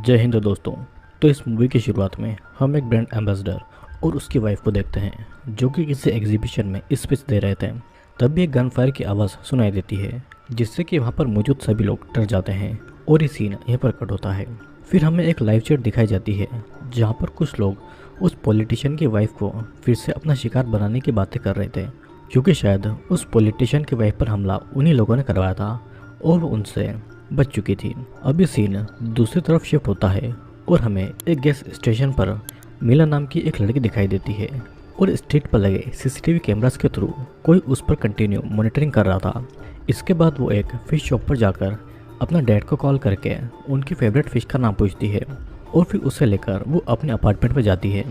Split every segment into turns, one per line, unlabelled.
जय हिंद दोस्तों। तो इस मूवी की शुरुआत में हम एक ब्रांड एम्बेसडर और उसकी वाइफ को देखते हैं जो कि किसी एग्जीबिशन में स्पीच दे रहे थे। तभी एक गन फायर की आवाज़ सुनाई देती है जिससे कि वहाँ पर मौजूद सभी लोग डर जाते हैं और ये सीन यहीं पर कट होता है। फिर हमें एक लाइव चैट दिखाई जाती है जहाँ पर कुछ लोग उस पॉलिटिशियन की वाइफ को फिर से अपना शिकार बनाने की बातें कर रहे थे, क्योंकि शायद उस पॉलिटिशियन की वाइफ पर हमला उन्हीं लोगों ने करवाया था और वो उनसे बच चुकी थी। अब ये सीन दूसरी तरफ शिफ्ट होता है और हमें एक गैस स्टेशन पर मीला नाम की एक लड़की दिखाई देती है और स्ट्रीट पर लगे सीसीटीवी कैमरास के थ्रू कोई उस पर कंटिन्यू मॉनिटरिंग कर रहा था। इसके बाद वो एक फिश शॉप पर जाकर अपना डैड को कॉल करके उनकी फेवरेट फिश का नाम पूछती है और फिर उसे लेकर वो अपने अपार्टमेंट पर जाती है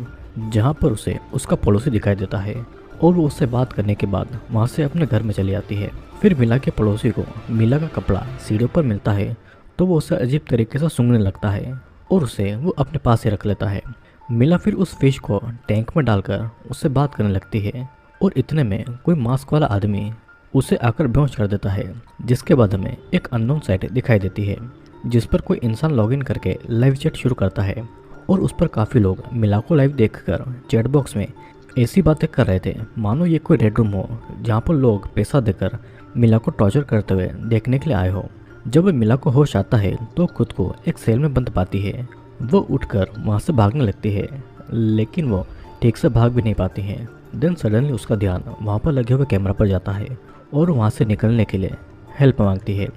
जहाँ पर उसे उसका पड़ोसी दिखाई देता है और वो उससे बात करने के बाद वहाँ से अपने घर में चली आती है। फिर मीला के पड़ोसी को मीला का कपड़ा सीढ़ियों पर मिलता है तो वो उसे अजीब तरीके से सूंघने लगता है और उसे वो अपने पास ही रख लेता है। मीला फिर उस फिश को टैंक में डालकर उससे बात करने लगती है और इतने में कोई मास्क वाला आदमी उसे आकर बेहोश कर देता है, जिसके बाद हमें एक अननोन साइट दिखाई देती है जिस पर कोई इंसान लॉगिन करके लाइव चैट शुरू करता है और उस पर काफ़ी लोग मीला को लाइव देखकर चैट बॉक्स में ऐसी बातें कर रहे थे मानो ये कोई रेड रूम हो जहाँ पर लोग पैसा देकर मीला को टॉर्चर करते हुए देखने के लिए आए हो। जब मीला को होश आता है तो खुद को एक सेल में बंद पाती है। वो उठकर वहाँ से भागने लगती है लेकिन वो ठीक से भाग भी नहीं पाती है। देन सडनली उसका ध्यान वहाँ पर लगे हुए कैमरा पर जाता है और वहाँ से निकलने के लिए हेल्प मांगती है,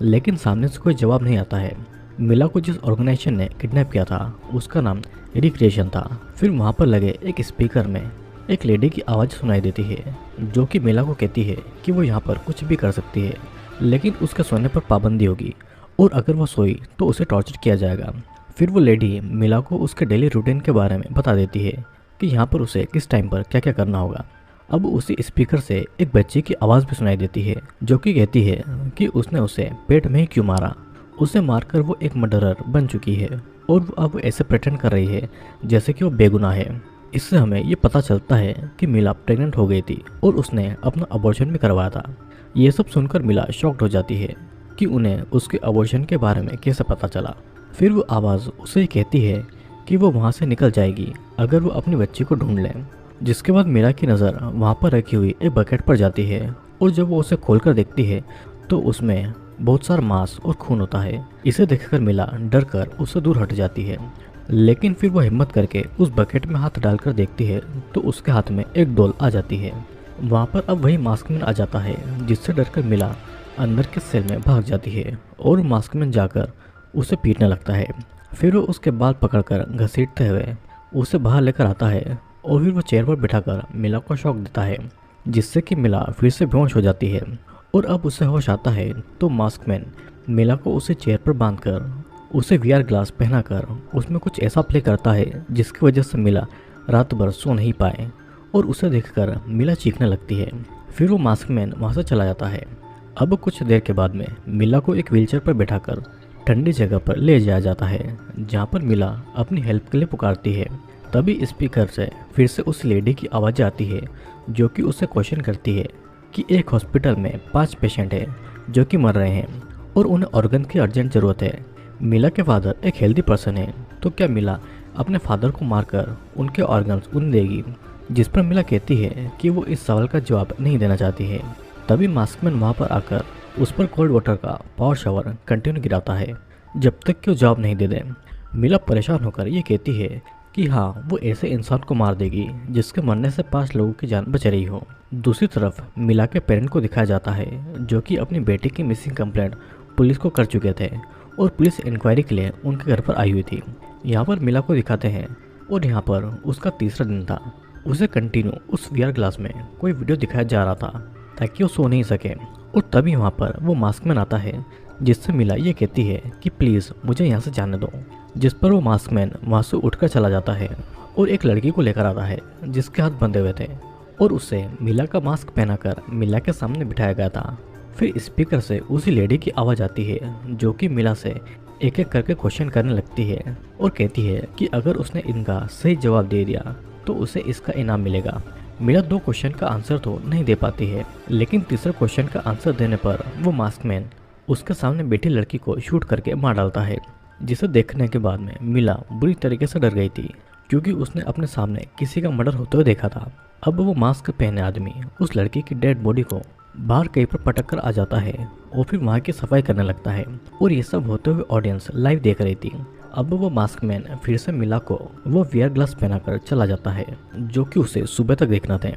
लेकिन सामने से कोई जवाब नहीं आता है। मीला को जिस ऑर्गेनाइजेशन ने किडनैप किया था उसका नाम रिक्रिएशन था। फिर वहाँ पर लगे एक स्पीकर में एक लेडी की आवाज़ सुनाई देती है जो कि मीला को कहती है कि वो यहाँ पर कुछ भी कर सकती है लेकिन उसके सोने पर पाबंदी होगी और अगर वो सोई तो उसे टॉर्चर किया जाएगा। फिर वो लेडी मीला को उसके डेली रूटीन के बारे में बता देती है कि यहाँ पर उसे किस टाइम पर क्या क्या करना होगा। अब उसी स्पीकर से एक बच्चे की आवाज़ भी सुनाई देती है जो कि कहती है कि उसने उसे पेट में ही क्यों मारा। उसे मारकर वो एक मर्डरर बन चुकी है और वो अब ऐसे प्रिटेंड कर रही है जैसे कि वो बेगुनाह है। इससे हमें ये पता चलता है कि मीला प्रेग्नेंट हो गई थी और उसने अपना अबॉर्शन भी करवाया था। ये सब सुनकर मीला शॉक्ड हो जाती है कि उन्हें उसके अबॉर्शन के बारे में कैसे पता चला। फिर वो आवाज़ उसे कहती है कि वो वहाँ से निकल जाएगी अगर वो अपनी बच्ची को ढूंढ लें। जिसके बाद मीला की नज़र वहाँ पर रखी हुई एक बकेट पर जाती है और जब वो उसे खोलकर देखती है तो उसमें बहुत सारा मांस और खून होता है। इसे देखकर मीला डर कर उससे दूर हट जाती है, लेकिन फिर वो हिम्मत करके उस बकेट में हाथ डालकर देखती है तो उसके हाथ में एक डॉल आ जाती है। वहाँ पर अब वही मास्कमैन आ जाता है जिससे डरकर मीला अंदर के सेल में भाग जाती है और मास्कमैन जाकर उसे पीटने लगता है। फिर वो उसके बाल पकड़कर घसीटते हुए उसे बाहर लेकर आता है और फिर वो चेयर पर बिठाकर मीला को शॉक देता है जिससे कि मीला फिर से बेहोश हो जाती है। और अब उसे होश आता है तो मास्कमैन मीला को उसे चेयर पर बांधकर उसे वीआर ग्लास पहनाकर उसमें कुछ ऐसा प्ले करता है जिसकी वजह से मीला रात भर सो नहीं पाए और उसे देखकर मीला चीखने लगती है। फिर वो मास्कमैन वहाँ से चला जाता है। अब कुछ देर के बाद में मीला को एक व्हीलचेयर पर बैठाकर ठंडी जगह पर ले जाया जाता है जहाँ पर मीला अपनी हेल्प के लिए पुकारती है। तभी स्पीकर से फिर से उस लेडी की आवाज़ आती है जो कि उससे क्वेश्चन करती है कि एक हॉस्पिटल में 5 पेशेंट हैं जो कि मर रहे हैं और उन्हें ऑर्गन की अर्जेंट ज़रूरत है। मीला के फादर एक हेल्दी पर्सन है तो क्या मीला अपने फादर को मारकर उनके ऑर्गन्स उन्हें देगी, जिस पर मीला कहती है कि वो इस सवाल का जवाब नहीं देना चाहती है। तभी मास्कमैन वहाँ पर आकर उस पर कोल्ड वाटर का पावर शावर कंटिन्यू गिराता है जब तक कि वो जवाब नहीं दे दे। मीला परेशान होकर ये कहती है कि हाँ वो ऐसे इंसान को मार देगी जिसके मरने से 5 लोगों की जान बच रही हो। दूसरी तरफ मीला के पेरेंट को दिखाया जाता है जो कि अपनी बेटी की मिसिंग कंप्लेंट पुलिस को कर चुके थे और पुलिस इंक्वायरी के लिए उनके घर पर आई हुई थी। यहाँ पर मीला को दिखाते हैं और यहाँ पर उसका तीसरा दिन था। उसे कंटिन्यू उस वीआर ग्लास में कोई वीडियो दिखाया जा रहा था ताकि वो सो नहीं सके। और तभी वहाँ पर वो मास्कमैन आता है जिससे मीला ये कहती है कि प्लीज़ मुझे यहाँ से जाने दो, जिस पर वो मास्कमैन वहाँ से उठकर चला जाता है और एक लड़की को लेकर आता है जिसके हाथ बंधे हुए थे और उसे मीला का मास्क पहनाकर मीला के सामने बिठाया गया था। फिर स्पीकर से उसी लेडी की आवाज़ आती है जो कि मीला से एक एक करके क्वेश्चन करने लगती है और कहती है कि अगर उसने इनका सही जवाब दे दिया तो उसे इसका इनाम मिलेगा। मीला 2 क्वेश्चन का आंसर तो नहीं दे पाती है, लेकिन तीसरे क्वेश्चन का आंसर देने पर वो मास्कमैन उसके सामने बैठी लड़की को शूट करके मार डालता है। जिसे देखने के बाद में मिला बुरी तरीके से डर गई थी, क्योंकि उसने अपने सामने किसी का मर्डर होते हुए देखा था। अब वो मास्क पहने आदमी उस लड़की की डेड बॉडी को बाहर कहीं पर पटक कर आ जाता है और फिर वहाँ की सफाई करने लगता है, और ये सब होते हुए ऑडियंस लाइव देख रही थी। अब वो मास्कमैन फिर से मिला को वो वियर ग्लास पहनाकर चला जाता है, जो कि उसे सुबह तक देखना थे।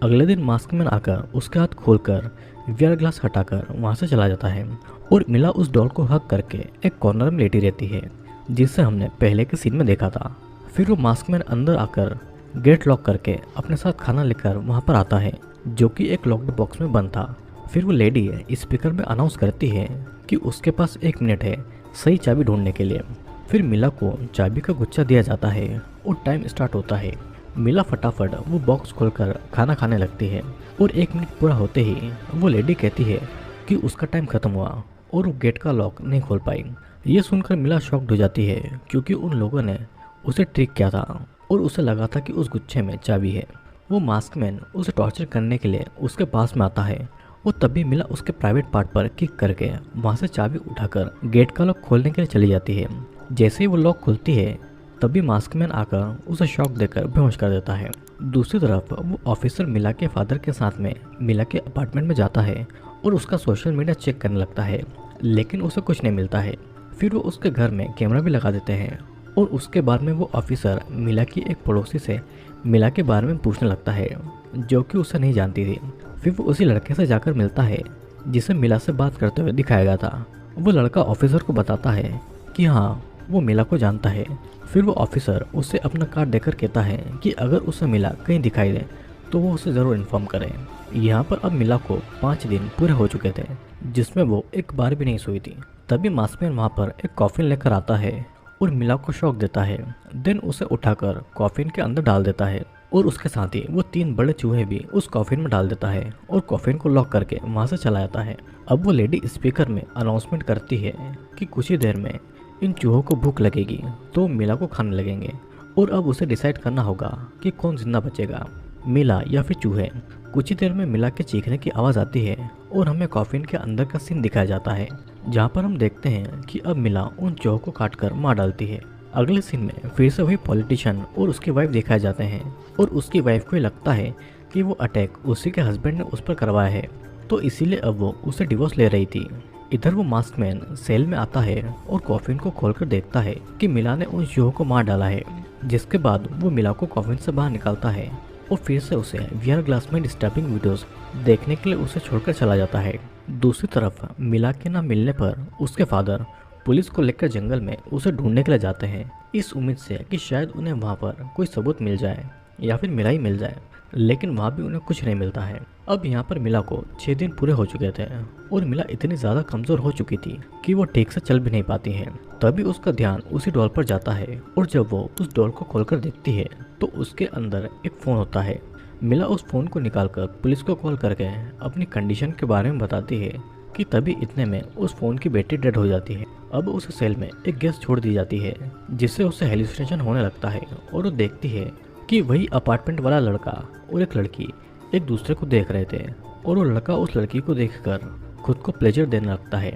अगले दिन मास्कमैन आकर उसके हाथ खोलकर वियर ग्लास हटाकर वहाँ से चला जाता है, और मिला उस डॉल को हक करके एक कॉर्नर में लेटी रहती है, जिसे हमने पहले के सीन में देखा था। फिर वो मास्कमैन अंदर आकर गेट लॉक करके अपने साथ खाना लेकर वहाँ पर आता है, जो कि एक लॉक्ड बॉक्स में बंद था। फिर वो लेडी स्पीकर में अनाउंस करती है कि उसके पास 1 मिनट है सही चाबी ढूंढने के लिए। फिर मिला को चाबी का गुच्छा दिया जाता है और टाइम स्टार्ट होता है। मिला फटाफट वो बॉक्स खोलकर खाना खाने लगती है, और 1 मिनट पूरा होते ही वो लेडी कहती है कि उसका टाइम खत्म हुआ और वो गेट का लॉक नहीं खोल पाई। ये सुनकर मिला शॉक्ड हो जाती है, क्योंकि उन लोगों ने उसे ट्रिक किया था और उसे लगा था कि उस गुच्छे में चाबी है। वो मास्कमैन उसे टॉर्चर करने के लिए उसके पास में आता है, और तभी मिला उसके प्राइवेट पार्ट पर किक करके वहाँ से चाबी उठाकर गेट का लॉक खोलने के लिए चली जाती है। जैसे ही वो लॉक खुलती है, तभी मास्कमैन आकर उसे शॉक देकर बेहोश कर देता है। दूसरी तरफ वो ऑफिसर मिला के फादर के साथ में मिला के अपार्टमेंट में जाता है और उसका सोशल मीडिया चेक करने लगता है, लेकिन उसे कुछ नहीं मिलता है। फिर वो उसके घर में कैमरा भी लगा देते हैं, और उसके बाद में वो ऑफिसर मिला की एक पड़ोसी से मिला के बारे में पूछने लगता है, जो कि उसे नहीं जानती थी। फिर वो उसी लड़के से जाकर मिलता है जिसे मिला से बात करते हुए दिखाया गया था। वो लड़का ऑफिसर को बताता है कि हाँ, वो मिला को जानता है। फिर वो ऑफिसर उसे अपना कार्ड देकर कहता है कि अगर उसे मिला कहीं दिखाई दे तो वो उसे ज़रूर इन्फॉर्म करे। यहाँ पर अब मिला को 5 दिन पूरे हो चुके थे, जिसमें वो एक बार भी नहीं सोई थी। तभी मास्कमैन वहाँ पर एक कॉफिन लेकर आता है और मिला को शॉक देता है। देन उसे उठाकर कॉफिन के अंदर डाल देता है, और उसके साथ ही वो 3 बड़े चूहे भी उस कॉफिन में डाल देता है और कॉफिन को लॉक करके वहाँ से चला जाता है। अब वो लेडी स्पीकर में अनाउंसमेंट करती है कि कुछ ही देर में इन चूहों को भूख लगेगी तो मिला को खाने लगेंगे, और अब उसे डिसाइड करना होगा कि कौन जिंदा बचेगा, मिला या फिर चूहे। कुछ ही देर में मिला के चीखने की आवाज़ आती है और हमें कॉफिन के अंदर का सीन दिखाया जाता है, जहाँ पर हम देखते हैं कि अब मिला उन चूहों को काट कर मार डालती है। अगले सीन में फिर से वही पॉलिटिशियन और उसकी वाइफ दिखाए जाते हैं, और उसकी वाइफ को लगता है कि वो अटैक उसी के हस्बैंड ने उस पर करवाया है, तो इसीलिए अब वो उसे डिवोर्स ले रही थी। इधर वो मास्कमैन सेल में आता है और कॉफिन को खोलकर देखता है कि मिला ने उन चूहों को मार डाला है, जिसके बाद वो मिला को कॉफिन से बाहर निकालता है और फिर से उसे वीआर ग्लास में डिस्टर्बिंग वीडियोस देखने के लिए उसे छोड़कर चला जाता है। दूसरी तरफ मिला के ना मिलने पर उसके फादर पुलिस को लेकर जंगल में उसे ढूंढने के लिए जाते हैं, इस उम्मीद से कि शायद उन्हें वहाँ पर कोई सबूत मिल जाए या फिर मिला ही मिल जाए, लेकिन वहाँ भी उन्हें कुछ नहीं मिलता है। अब यहाँ पर मिला को 6 दिन पूरे हो चुके थे और मिला इतनी ज़्यादा कमज़ोर हो चुकी थी कि वो ठीक से चल भी नहीं पाती है। तभी उसका ध्यान उसी डॉल पर जाता है, और जब वो उस डॉल को खोलकर देखती है तो उसके अंदर एक फ़ोन होता है। मिला उस फ़ोन को निकालकर पुलिस को कॉल करके अपनी कंडीशन के बारे में बताती है कि तभी इतने में उस फ़ोन की बैटरी डेड हो जाती है। अब उस सेल में एक गैस छोड़ दी जाती है, जिससे उसे हेलुसिनेशन होने लगता है, और वो देखती है कि वही अपार्टमेंट वाला लड़का और एक लड़की एक दूसरे को देख रहे थे, और वो लड़का उस लड़की को देखकर खुद को प्लेजर देने लगता है।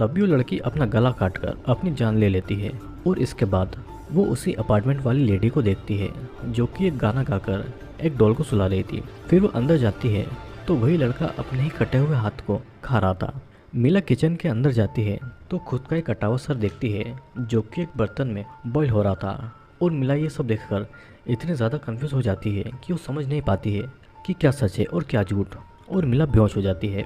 तभी वो लड़की अपना गला काटकर अपनी जान ले लेती है, और इसके बाद वो उसी अपार्टमेंट वाली लेडी को देखती है जो कि एक गाना गाकर एक डॉल को सुला रही थी। फिर वो अंदर जाती है तो वही लड़का अपने ही कटे हुए हाथ को खा रहा था। मिला किचन के अंदर जाती है तो खुद का एक कटा हुआ सर देखती है जो कि एक बर्तन में बॉईल हो रहा था, और मिला ये सब देखकर इतनी ज़्यादा कंफ्यूज हो जाती है कि वो समझ नहीं पाती है कि क्या सच है और क्या झूठ, और मिला बेहोश हो जाती है।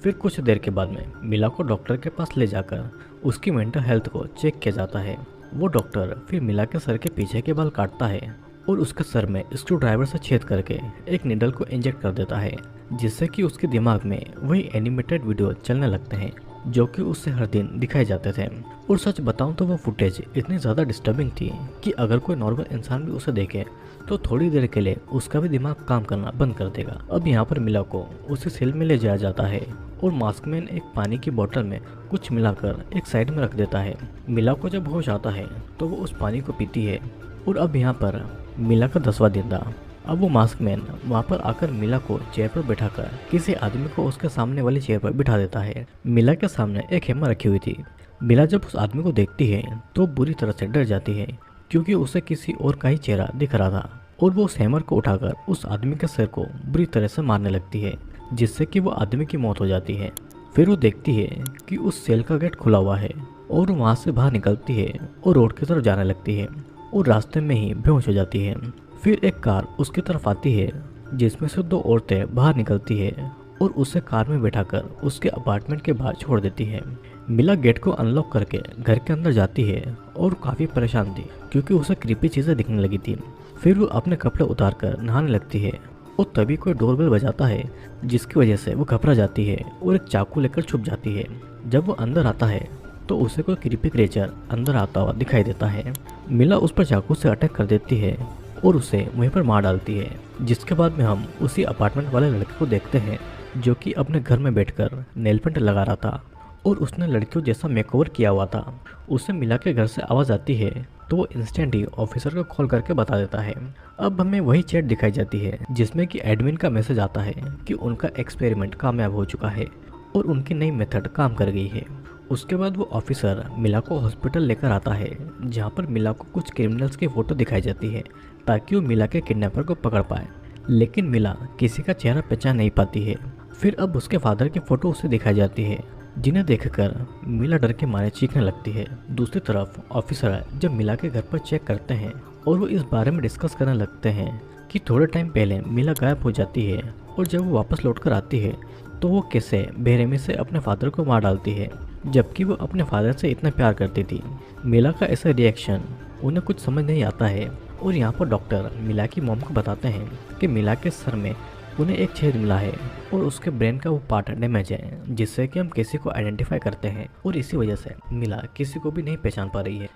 फिर कुछ देर के बाद में मिला को डॉक्टर के पास ले जाकर उसकी मेंटल हेल्थ को चेक किया जाता है। वो डॉक्टर फिर मिला के सर के पीछे के बाल काटता है और उसके सर में स्क्रू ड्राइवर से छेद करके एक निडल को इंजेक्ट कर देता है, जिससे कि उसके दिमाग में वही एनिमेटेड वीडियो चलने लगते हैं जो कि उससे हर दिन दिखाए जाते थे। और सच बताऊं तो वो फुटेज इतनी ज़्यादा डिस्टर्बिंग थी कि अगर कोई नॉर्मल इंसान भी उसे देखे तो थोड़ी देर के लिए उसका भी दिमाग काम करना बंद कर देगा। अब यहाँ पर मिला को उसी सेल में ले जाया जाता है, और मास्कमैन एक पानी की बोतल में कुछ मिलाकर एक साइड में रख देता है। मिला को जब होश आता है तो वो उस पानी को पीती है, और अब यहाँ पर मिला का 10वां दिन था। अब वो मास्कमैन वहाँ पर आकर मिला को चेयर पर बैठाकर किसी आदमी को उसके सामने वाली चेयर पर बिठा देता है। मिला के सामने एक हेमर रखी हुई थी, मिला जब उस आदमी को देखती है तो बुरी तरह से डर जाती है, क्योंकि उसे किसी और का ही चेहरा दिख रहा था और वो उस हैमर को उठाकर उस आदमी के सिर को बुरी तरह से मारने लगती है, जिससे कि वो आदमी की मौत हो जाती है। फिर वो देखती है कि उस सेल का गेट खुला हुआ है और वो वहाँ से बाहर निकलती है और रोड की तरफ जाने लगती है और रास्ते में ही बेहोश हो जाती है। फिर एक कार उसकी तरफ आती है, जिसमें से दो औरतें बाहर निकलती है और उसे कार में बैठाकर उसके अपार्टमेंट के बाहर छोड़ देती है। मिला गेट को अनलॉक करके घर के अंदर जाती है और काफ़ी परेशान थी, क्योंकि उसे क्रीपी चीज़ें दिखने लगी थी। फिर वो अपने कपड़े उतार कर नहाने लगती है और तभी कोई डोरबेल बजाता है, जिसकी वजह से वो घबरा जाती है और एक चाकू लेकर छुप जाती है। जब वो अंदर आता है तो उसे कोई क्रीपी क्रिएचर अंदर आता हुआ दिखाई देता है। मिला उस पर चाकू से अटैक कर देती है और उसे वहीं पर मार डालती है, जिसके बाद में हम उसी अपार्टमेंट वाले लड़के को देखते हैं जो कि अपने घर में बैठकर नेल पेंट लगा रहा था और उसने लड़कियों जैसा मेकओवर किया हुआ था। उसे मिला के घर से आवाज़ आती है तो वो इंस्टेंट ही ऑफिसर को कॉल करके बता देता है। अब हमें वही चैट दिखाई जाती है जिसमें कि एडमिन का मैसेज आता है कि उनका एक्सपेरिमेंट कामयाब हो चुका है और उनकी नई मेथड काम कर गई है। उसके बाद वो ऑफिसर मिला को हॉस्पिटल लेकर आता है, जहाँ पर मिला को कुछ क्रिमिनल्स की फ़ोटो दिखाई जाती है ताकि वो मिला के किडनैपर को पकड़ पाए, लेकिन मिला किसी का चेहरा पहचान नहीं पाती है। फिर अब उसके फादर की फ़ोटो उसे दिखाई जाती है, जिन्हें देखकर मिला डर के मारे चीखने लगती है। दूसरी तरफ ऑफिसर जब मिला के घर पर चेक करते हैं और वो इस बारे में डिस्कस करने लगते हैं कि थोड़े टाइम पहले मिला गायब हो जाती है और जब वो वापस लौट कर आती है तो वो कैसे बेरहमी से अपने फादर को मार डालती है, जबकि वो अपने फादर से इतना प्यार करती थी। मिला का ऐसा रिएक्शन उन्हें कुछ समझ नहीं आता है और यहाँ पर डॉक्टर मिला की मॉम को बताते हैं कि मिला के सर में उन्हें एक छेद मिला है और उसके ब्रेन का वो पार्ट डैमेज है, जिससे कि हम किसी को आइडेंटिफाई करते हैं और इसी वजह से मिला किसी को भी नहीं पहचान पा रही है।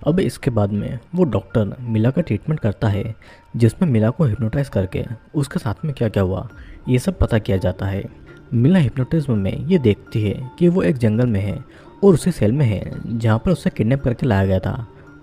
अब इसके बाद में वो डॉक्टर मिला का ट्रीटमेंट करता है, जिसमें मिला को हिप्नोटाइज करके उसके साथ में क्या क्या हुआ ये सब पता किया जाता है। मिला हिप्नोटिज्म में ये देखती है कि वो एक जंगल में है और उसी सेल में है जहाँ पर उसे किडनैप करके लाया गया था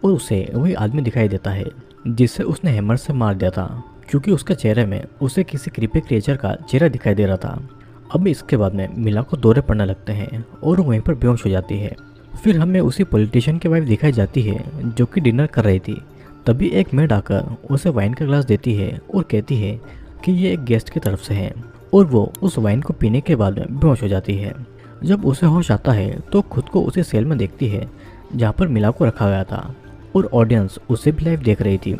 और उसे वही आदमी दिखाई देता है जिससे उसने हैमर से मार दिया था, क्योंकि उसके चेहरे में उसे किसी क्रीपी क्रिएचर का चेहरा दिखाई दे रहा था। अब इसके बाद में मिला को दौरे पड़ने लगते हैं और वहीं पर बेहोश हो जाती है। फिर हमें उसी पॉलिटिशियन की वाइफ दिखाई जाती है जो कि डिनर कर रही थी। तभी एक मेड आकर उसे वाइन का ग्लास देती है और कहती है कि ये एक गेस्ट की तरफ से है और वो उस वाइन को पीने के बाद में बेहोश हो जाती है। जब उसे होश आता है तो खुद को उसी सेल में देखती है जहाँ पर मिला को रखा गया था और ऑडियंस उसे भी लाइव देख रही थी।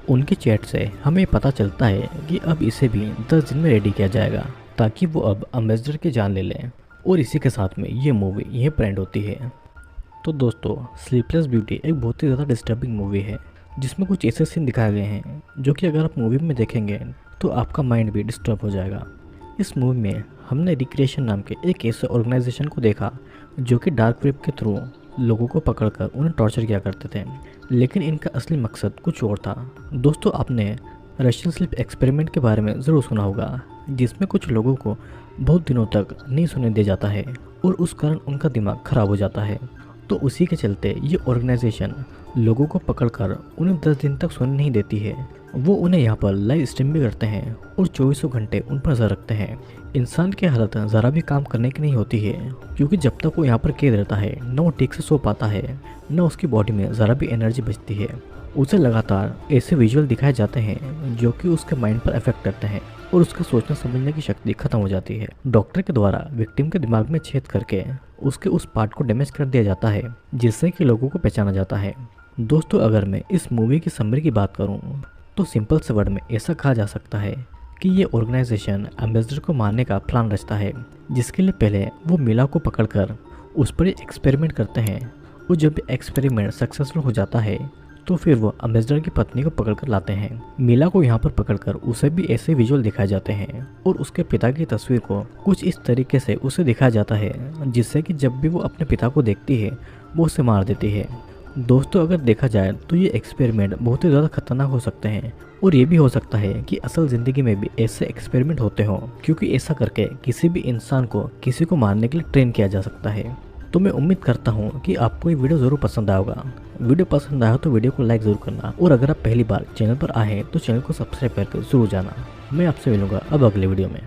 उनके चैट से हमें पता चलता है कि अब इसे भी 10 दिन में रेडी किया जाएगा ताकि वो अब एम्बेसडर की जान ले लें। और इसी के साथ में ये मूवी यहीं पर एंड होती है। तो दोस्तों, स्लीपलेस ब्यूटी एक बहुत ही ज़्यादा डिस्टर्बिंग मूवी है, जिसमें कुछ ऐसे सीन दिखाए गए हैं जो कि अगर आप मूवी में देखेंगे तो आपका माइंड भी डिस्टर्ब हो जाएगा। इस मूवी में हमने रिक्रिएशन नाम के एक ऐसे ऑर्गेनाइजेशन को देखा जो कि डार्क वेब के थ्रू लोगों को पकड़कर उन्हें टॉर्चर किया करते थे, लेकिन इनका असली मकसद कुछ और था। दोस्तों, आपने रशियन स्लीप एक्सपेरिमेंट के बारे में ज़रूर सुना होगा, जिसमें कुछ लोगों को बहुत दिनों तक नहीं सोने दिया जाता है और उस कारण उनका दिमाग खराब हो जाता है। तो उसी के चलते ये ऑर्गेनाइजेशन लोगों को पकड़कर उन्हें 10 दिन तक सोने नहीं देती है। वो उन्हें यहाँ पर लाइव स्ट्रीम भी करते हैं और 24 घंटे उन पर नजर रखते हैं। इंसान की हालत ज़रा भी काम करने की नहीं होती है, क्योंकि जब तक वो यहाँ पर कैद रहता है न वो ठीक से सो पाता है, न उसकी बॉडी में ज़रा भी एनर्जी बचती है। उसे लगातार ऐसे विजुअल दिखाए जाते हैं जो कि उसके माइंड पर इफेक्ट करते हैं और उसका सोचने समझने की शक्ति खत्म हो जाती है। डॉक्टर के द्वारा विक्टिम के दिमाग में छेद करके उसके उस पार्ट को डैमेज कर दिया जाता है, जिससे कि लोगों को पहचाना जाता है। दोस्तों, अगर मैं इस मूवी की समरी की बात करूं तो सिंपल से वर्ड में ऐसा कहा जा सकता है कि ये ऑर्गेनाइजेशन एम्बेसडर को मारने का प्लान रचता है, जिसके लिए पहले वो मिला को पकड़कर उस पर एक्सपेरिमेंट करते हैं और जब एक्सपेरिमेंट सक्सेसफुल हो जाता है तो फिर वो एम्बेसडर की पत्नी को पकड़कर लाते हैं। मिला को यहाँ पर पकड़कर उसे भी ऐसे विजुअल दिखाए जाते हैं और उसके पिता की तस्वीर को कुछ इस तरीके से उसे दिखाया जाता है जिससे कि जब भी वो अपने पिता को देखती है वो उसे मार देती है। दोस्तों, अगर देखा जाए तो ये एक्सपेरिमेंट बहुत ही ज़्यादा खतरनाक हो सकते हैं और ये भी हो सकता है कि असल ज़िंदगी में भी ऐसे एक्सपेरिमेंट होते हों, क्योंकि ऐसा करके किसी भी इंसान को किसी को मारने के लिए ट्रेन किया जा सकता है। तो मैं उम्मीद करता हूँ कि आपको ये वीडियो ज़रूर पसंद आएगा। वीडियो पसंद आया तो वीडियो को लाइक ज़रूर करना और अगर आप पहली बार चैनल पर आए हैं तो चैनल को सब्सक्राइब करके ज़रूर जाना। मैं आपसे मिलूंगा अब अगले वीडियो में।